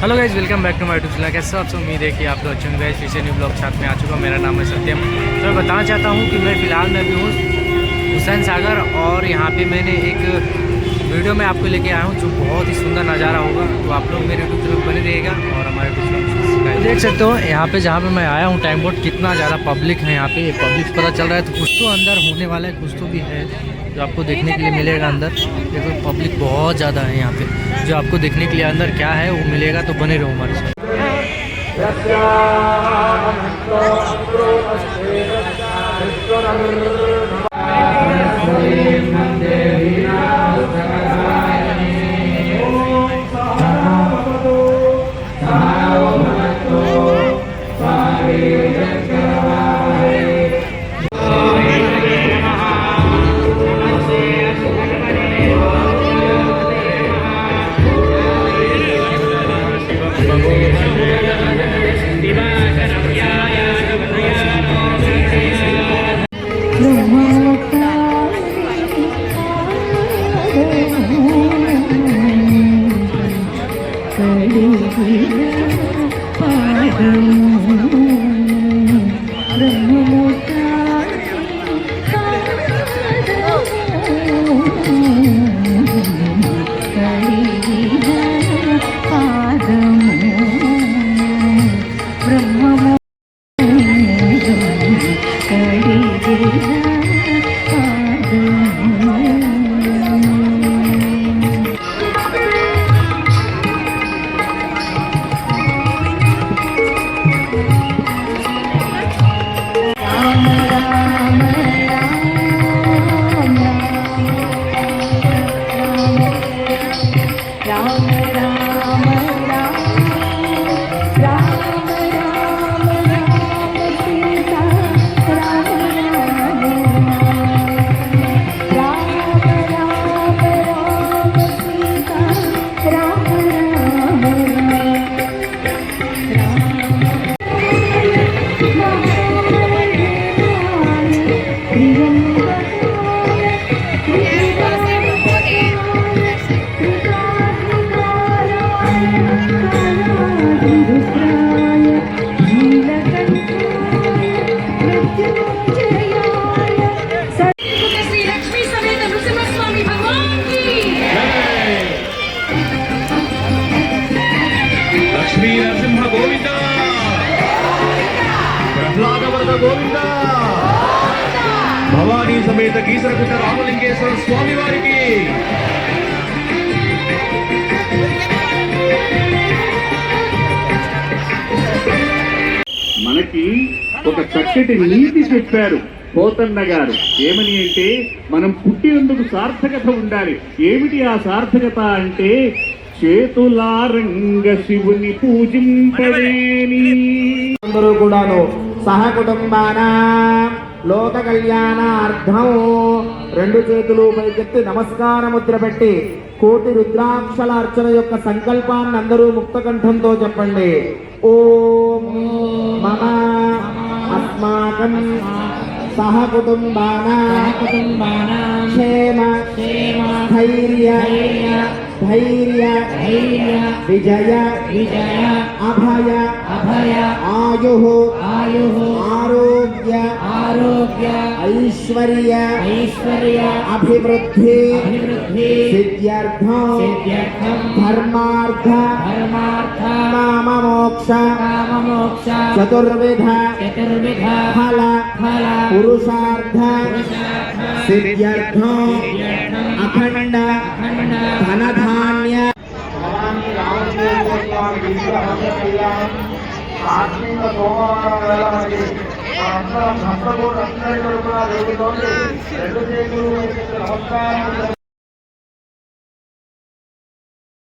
Hello guys, welcome back to my YouTube channel. कैसे आपसे उम्मीद है कि आप लोग अच्छे होंगे। गाइज फिर से न्यू ब्लॉग साथ में आ चुका हूँ। मेरा नाम है सत्यम। तो मैं बताना चाहता हूँ कि मैं फ़िलहाल में अभी हूँ हुसैन सागर, और यहाँ पे मैंने एक वीडियो में आपको लेके आया हूँ जो बहुत ही सुंदर नज़ारा होगा। तो आप लोग मेरे यूट्यूब चैनल बने रहिएगा और हमारे यूट्यूब चैनल देख सकते हो। यहाँ पे जहाँ पे मैं आया हूँ टाइम बोर्ड, कितना ज़्यादा पब्लिक है यहाँ पे। पब्लिक पता चल रहा है तो कुछ तो अंदर होने वाला है, कुछ तो भी है जो आपको देखने के लिए मिलेगा अंदर। देखो पब्लिक बहुत ज़्यादा है यहाँ पे, जो आपको देखने के लिए अंदर क्या है वो मिलेगा। तो बने रहो हमारे साथ। గోవిందా భవానీ సమేత గీసరగుట్ట రామలింగేశ్వర స్వామి వారికి మనకి ఒక చక్కటి నీతి చెప్పారు పోతన్న గారు. ఏమని అంటే మనం పుట్టినందుకు సార్థకత ఉండాలి. ఏమిటి ఆ సార్థకత అంటే చేతులారంగ శివుని పూజింపలేని అందరూ కూడాను సహ కుటుంబాన లోక కళ్యాణార్థం రెండు చేతులు పైకెత్తి నమస్కార ముద్ర పెట్టి కోటి రుద్రాక్షల అర్చన యొక్క సంకల్పాన్ని అందరూ ముక్త కంఠంతో చెప్పండి. ఓం మమ అస్మాకం సహ కుటుంబాన క్షేమ ధైర్య ధైర్య విజయ అభయ ఆయు ఆరోగ్య ఐశ్వర్య అభివృద్ధి సిద్ధ్యర్థం ధర్మార్థ కామ మోక్ష చతుర్విధ ఫల పురుషార్థ సిద్ధ్యర్థం అఖండ ధనధాన్య ఆత్మీయ సోమవారం